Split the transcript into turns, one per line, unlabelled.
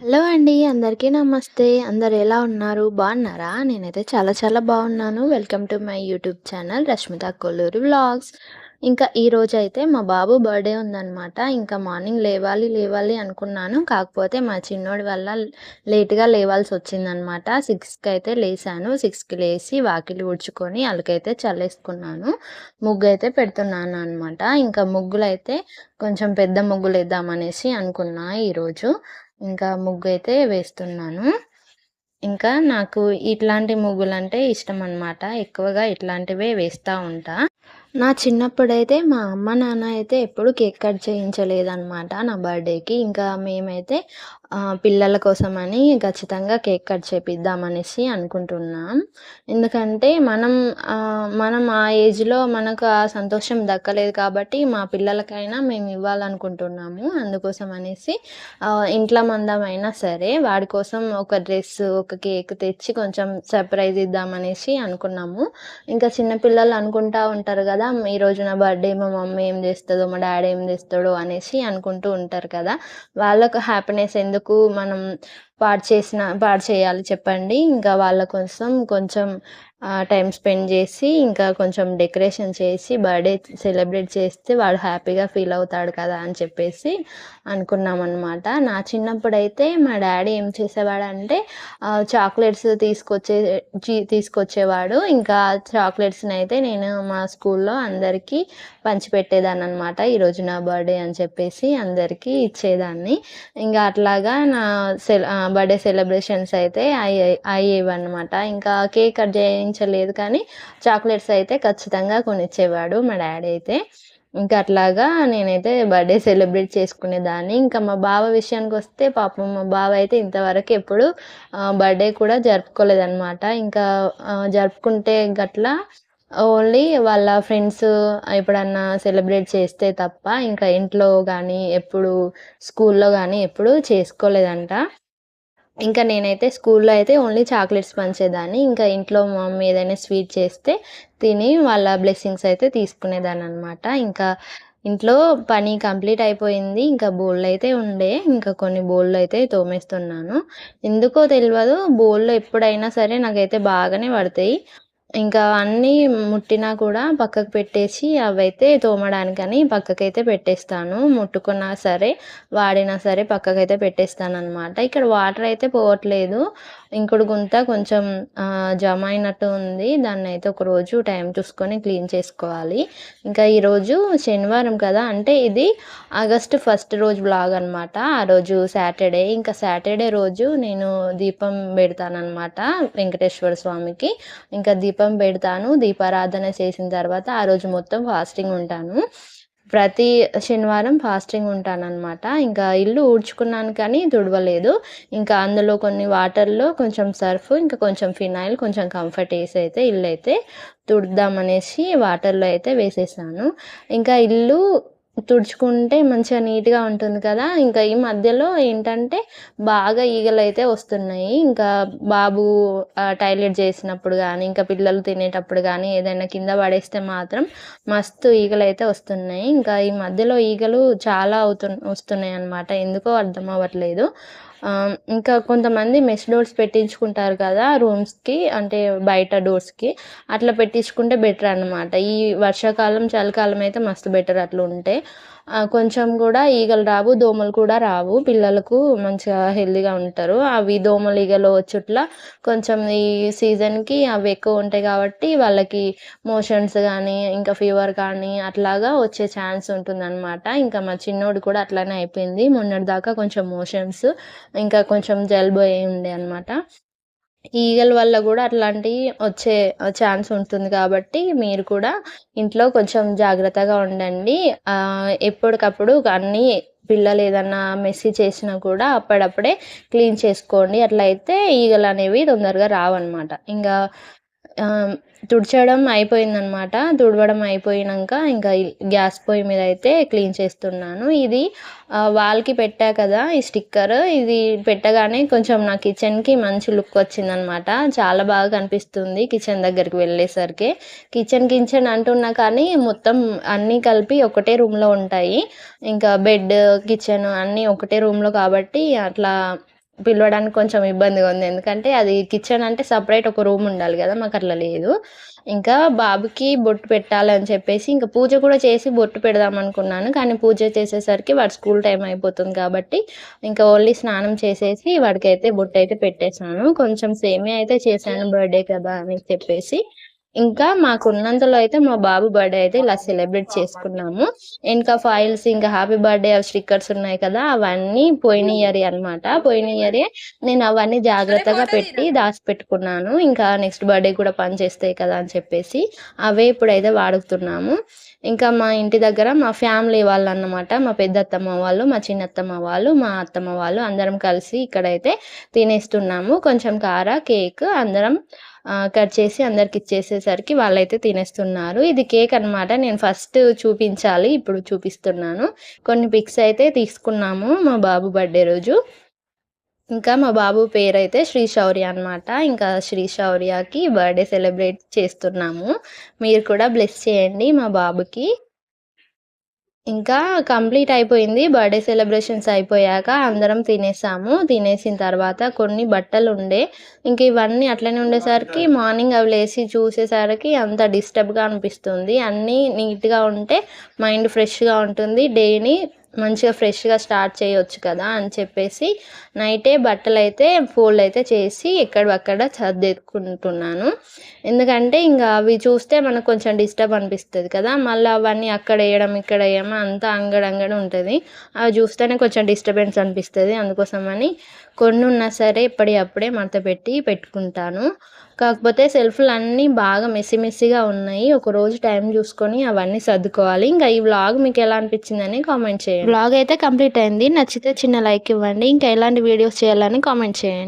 Hello అండి. అందరికీ నమస్తే. అందరూ ఎలా ఉన్నారు? బాగున్నారా? నేనైతే చాలా చాలా బాగున్నాను. Welcome to my YouTube channel 'Rashmita Kolluri vlogs'. ఇంకా ఈరోజైతే మా బాబు బర్త్‌డే ఉందనమాట. ఇంకా మార్నింగ్ లేవాలి లేవాలి అనుకున్నాను. కాకపోతే మా చిన్నోడి వల్ల లేట్‌గా లేవాల్సొచ్చిందనమాట. 6కి అయితే లేసాను. 6కి లేసి వాకిలి ఊడ్చుకొని అలుకైతే చల్లేసుకున్నాను. ముగ్గైతే పెడుతున్నాననమాట. ఇంకా ముగ్గులైతే కొంచెం పెద్ద ముగ్గులేద్దామనేసి అనుకున్నా ఈరోజు. ఇంకా ముగ్గైతే వేస్తున్నాను. ఇంకా నాకు ఇట్లాంటి ముగ్గులంటే ఇష్టమనమాట. ఎక్కువగా ఇట్లాంటివే వేస్తా ఉంటా. నా చిన్నప్పుడైతే మా అమ్మ, నాన్న అయితే ఎప్పుడు కేక్ కట్ చేయించలేదనమాట నా బర్త్‌డేకి. ఇంకా మేమైతే పిల్లల కోసమని ఖచ్చితంగా కేక్ కట్ చేపిద్దామనేసి అనుకుంటున్నాం. ఎందుకంటే మనం ఆ ఏజ్‌లో మనకు ఆ సంతోషం దక్కలేదు కాబట్టి మా పిల్లలకైనా మేము ఇవ్వాలనుకుంటున్నాము. అందుకోసం అనేసి ఇంట్లో మందమైనా సరే వాడి కోసం ఒక డ్రెస్, ఒక కేక్ తెచ్చి కొంచెం సర్ప్రైజ్ ఇద్దామనేసి అనుకున్నాము. ఇంకా చిన్న పిల్లలు అనుకుంటా ఉంటారు గదా! ఈరోజు నా బర్త్‌డే మా మమ్మీ ఏం జేస్తదో, మా డ్యాడీ ఏం జేస్తాడో అనేసి అనుకుంటూ ఉంటారు కదా! వాళ్ళకు హ్యాపీనెస్ ఎందుకు మనం పాడు చేయాలి చెప్పండి. ఇంకా వాళ్ళ కోసం కొంచెం టైమ్ స్పెండ్ జేసి, ఇంకా కొంచెం డెకరేషన్ చేసి బర్త్‌డే సెలబ్రేట్ చేస్తే వాడు హ్యాపీగా ఫీల్ అవుతాడు కదా! అని చెప్పేసి అనుకున్నామనమాట. నా చిన్నప్పుడైతే మా డ్యాడీ ఏం చేసేవాడంటే చాక్లెట్స్ తీసుకొచ్చేవాడు. ఇంకా చాక్లెట్స్‌నైతే నేను మా స్కూల్‌లో అందరికీ పంచిపెట్టేదాన్ననమాట. ఈరోజు నా బర్త్‌డే అని చెప్పేసి అందరికీ ఇచ్చేదాన్ని. ఇంగా అట్లాగా బర్త్‌డే సెలబ్రేషన్స్ అయితే అయ్యేవన్నమాట. ఇంకా కేక్ కట్ చేయించలేదు కానీ చాక్లెట్స్ అయితే ఖచ్చితంగా కొనిచ్చేవాడు మా డ్యాడీ అయితే. ఇంకా అట్లాగా నేనైతే బర్త్‌డే సెలబ్రేట్ చేసుకునేదాన్ని. ఇంకా మా బావ విషయానికొస్తే పాపం మా బావ అయితే ఇంతవరకు ఎప్పుడు బర్త్‌డే కూడా జరుపుకోలేదనమాట. ఇంకా జరుపుకుంటే గట్లా ఓన్లీ వాళ్ళ ఫ్రెండ్స్ ఎప్పుడన్నా సెలబ్రేట్ చేస్తే తప్ప ఇంకా ఇంట్లో గానీ, ఎప్పుడు స్కూల్లో గానీ ఎప్పుడు చేసుకోలేదంట. ఇంకా నేనైతే స్కూల్లో అయితే ఓన్లీ చాక్లెట్స్ పంచేదాన్ని. ఇంకా ఇంట్లో మా మమ్మీ ఏదైనా స్వీట్ చేస్తే తిని వాళ్ళ బ్లెస్సింగ్స్ అయితే తీసుకునేదాన్ననమాట. ఇంకా ఇంట్లో పని కంప్లీట్ అయిపోయింది. ఇంకా బోళ్ళయితే ఉండే. ఇంకా కొన్ని బోళ్ళయితే తోమేస్తున్నాను. ఎందుకో తెలవదు బోళ్ళు ఎప్పుడైనా సరే నాకైతే బాగానే పడతాయి. ఇంకా అన్నీ ముట్టినా కూడా పక్కకు పెట్టేసి అవైతే తోమడానికని పక్కకైతే పెట్టేస్తాను. ముట్టుకున్నా సరే, వాడినా సరే పక్కకైతే పెట్టేస్తాననమాట. ఇక్కడ వాటర్ అయితే పోవట్లేదు. ఇంకుడు గుంత కొంచెం జమ అయినట్టు ఉంది. దాన్నయితే ఒకరోజు టైం చూసుకొని క్లీన్ చేసుకోవాలి. ఇంకా ఈరోజు శనివారం కదా! అంటే ఇది ఆగస్ట్ ఫస్ట్ రోజు వ్లాగ్ అనమాట. ఆ రోజు సాటర్‌డే. ఇంకా సాటర్‌డే రోజు నేను దీపం బెడతాననమాట వెంకటేశ్వర స్వామికి. ఇంకా దీపం బెడతాను. దీపారాధన చేసిన తర్వాత ఆ రోజు మొత్తం ఫాస్టింగ్ ఉంటాను. ప్రతి శనివారం ఫాస్టింగ్ ఉంటాననమాట. ఇంకా ఇల్లు ఊడ్చుకున్నాను కానీ తుడవలేదు. ఇంకా అందులో కొన్ని వాటర్‌లో కొంచెం సర్ఫ్, ఇంకా కొంచెం ఫినాయిల్, కొంచెం కంఫర్ట్ ఏసైతే ఇల్లైతే తుడుద్దామనేసి వాటర్‌లో అయితే వేసేసాను. ఇంకా ఇల్లు తుడుచుకుంటే మంచిగా నీట్‌గా ఉంటుంది కదా! ఇంకా ఈ మధ్యలో ఏంటంటే బాగా ఈగలైతే వస్తున్నాయి. ఇంకా బాబు టాయిలెట్ చేసినప్పుడు గానీ, ఇంకా పిల్లలు తినేటప్పుడు గానీ, ఏదైనా కింద పడేస్తే మాత్రం మస్తు ఈగలైతే వస్తున్నాయి. ఇంకా ఈ మధ్యలో ఈగలు చాలా వస్తున్నాయన్నమాట. ఎందుకో అర్థం అవ్వట్లేదు. ఇంకా కొంతమంది మెష్ డోర్స్ పెట్టించుకుంటారు కదా! రూమ్స్‌కి అంటే బయట డోర్స్‌కి. అట్లా పెట్టించుకుంటే బెటర్ అన్నమాట. ఈ వర్షాకాలం, చలికాలం అయితే మస్తు బెటర్ అట్లుంటే. కొంచెం గూడా ఈగలు రావు, దోమలు కూడా రావు. పిల్లలకు మంచిగా హెల్తీగా ఉంటారు. అవి దోమలు, ఈగలు వచ్చుట్ల కొంచెం ఈ సీజన్‌కి అవి ఎక్కువ ఉంటాయి కాబట్టి వాళ్ళకి మోషన్స్ గానీ, ఇంకా ఫీవర్ కానీ అట్లాగా వచ్చే ఛాన్స్ ఉంటుందనమాట. ఇంకా మా చిన్నోడు కూడా అట్లనే అయిపోయింది. మొన్నటిదాకా కొంచెం మోషన్స్, ఇంకా కొంచెం జలుబు అయి ఉండే అనమాట. ఈగల వల్ల గూడా అట్లాంటియి వచ్చే ఛాన్స్ ఉంటుంది కాబట్టి, మీరు కూడా ఇంట్లో కొంచెం జాగ్రత్తగా ఉండండి. ఎప్పటికప్పుడు అన్నీ పిల్లలేదన్నా మెస్సీ చేసినా కూడా అప్పుడప్పుడే క్లీన్ చేసుకోండి. అట్లయితే ఈగలనేవి తొందరగా రావన్నమాట. ఇంగా ఆహ్, తుడచడం అయిపోయిందనమాట. తుడవడం అయిపోయినంక ఇంకా గ్యాస్ పొయ్యి మీదయితే క్లీన్ చేస్తున్నాను. ఇది వాల్‌కి పెట్టా కదా! ఈ స్టిక్కర్ ఇది పెట్టగానే కొంచెం నా కిచెన్‌కి మంచి లుక్ వచ్చిందనమాట. చాలా బాగా కనిపిస్తుంది కిచెన్ దగ్గరికి వెళ్ళేసరికి. కిచెన్ అంటున్నా కానీ మొత్తం అన్నీ కలిపి ఒకటే రూమ్‌లో ఉంటాయి. ఇంకా బెడ్, కిచెన్ అన్నీ ఒకటే రూమ్‌లో కాబట్టి అట్లా పిలవడానికి కొంచెం ఇబ్బందిగా ఉంది. ఎందుకంటే అది కిచెన్ అంటే సెపరేట్ ఒక రూమ్ ఉండాలి గదా! మాకట్లా లేదు. ఇంకా బాబుకి బొట్టు పెట్టాలని చెప్పేసి ఇంక పూజ కూడా చేసి బొట్టు పెడదామనుకున్నాను. కానీ పూజ చేసేసరికి వాడి స్కూల్ టైమ్ అయిపోతుంది కాబట్టి, ఇంకా ఓన్లీ స్నానం చేసేసి వాడికైతే బొట్టయితే పెట్టేసాను. కొంచెం సేమియా అయితే చేశాను బర్త్‌డే కదా అని చెప్పేసి. ఇంకా మాకున్నంతలో అయితే మా బాబు బర్త్‌డే అయితే ఇలా సెలబ్రేట్ చేసుకున్నాము. ఇంకా ఫాయిల్స్ ఇంకా హ్యాపీ బర్త్‌డే స్టిక్కర్స్ ఉన్నాయి కదా! అవన్నీ పోయిన ఇయరే అన్నమాట. పోయిన ఇయరే నేను అవన్నీ జాగ్రత్తగా పెట్టి దాసిపెట్టుకున్నాను. ఇంకా నెక్స్ట్ బర్త్‌డే కూడా పనిచేస్తాయి కదా అని చెప్పేసి. అవే ఇప్పుడైతే వాడుతున్నాము. ఇంకా మా ఇంటి దగ్గర మా ఫ్యామిలీ వాళ్ళన్నమాట. మా పెద్దత్తమ్మ వాళ్ళు, మా చిన్నత్తమ్మ వాళ్ళు, మా అత్తమ్మ వాళ్ళు అందరం కలిసి ఇక్కడైతే తినేస్తున్నాము. కొంచెం కేక్ అందరం కట్ చేసి అందరికిచ్చేసేసరికి వాళ్ళైతే తినేస్తున్నారు. ఇది కేక్ అన్నమాట. నేను ఫస్ట్ చూపించాలి. ఇప్పుడు చూపిస్తున్నాను. కొన్ని పిక్స్ అయితే తీసుకున్నాము మా బాబు బర్త్‌డే రోజు. ఇంకా మా బాబు పేరైతే శ్రీ శౌర్య అనమాట. ఇంకా శ్రీ శౌర్యకి బర్త్‌డే సెలబ్రేట్ చేస్తున్నాము. మీరు కూడా బ్లెస్ చేయండి మా బాబుకి. ఇంకా కంప్లీట్ అయిపోయింది. బర్త్‌డే సెలబ్రేషన్స్ అయిపోయాక అందరం తినేసాము. తినేసిన తర్వాత కొన్ని బట్టలుండే. ఇంక ఇవన్నీ అట్లనే ఉండేసరికి మార్నింగ్ అవి లేసి చూసేసరికి అంత డిస్టర్బ్‌గా అనిపిస్తుంది. అన్నీ నీట్‌గా ఉంటే మైండ్ ఫ్రెష్‌గా ఉంటుంది. డేని మంచిగా ఫ్రెష్‌గా స్టార్ట్ చేయొచ్చు కదా! అని చెప్పేసి నైటే బట్టలైతే ఫోల్డ్ అయితే చేసి ఎక్కడివక్కడ సర్దేసుకుంటున్నాను. ఎందుకంటే ఇంగ అవి చూస్తే మనకు కొంచెం డిస్టర్బ్ అనిపిస్తది కదా! మళ్ళా అవన్నీ అక్కడేయడం, ఇక్కడేయడం అంతా అంగడంగడ ఉంటది. అవి చూస్తేనే కొంచెం డిస్టర్బెన్స్ అనిపిస్తది. అందుకోసమని కొన్నున్నా సరే ఎప్పటియి మడతపెట్టి పెట్టుకుంటాను. కాకపోతే సెల్ఫ్‌లన్నీ బాగా మెస్సీగా ఉన్నాయి. ఒకరోజు టైం చూసుకొని అవన్నీ సర్దుకోవాలి. ఇంక ఈ వ్లాగ్ మీకెలా అనిపించిందని కామెంట్ చేయండి. వ్లాగ్ అయితే కంప్లీట్ అయింది. నచ్చితే చిన్న లైక్ ఇవ్వండి. ఇంకా ఎలాంటి వీడియోస్ చేయాలని కామెంట్ చేయండి.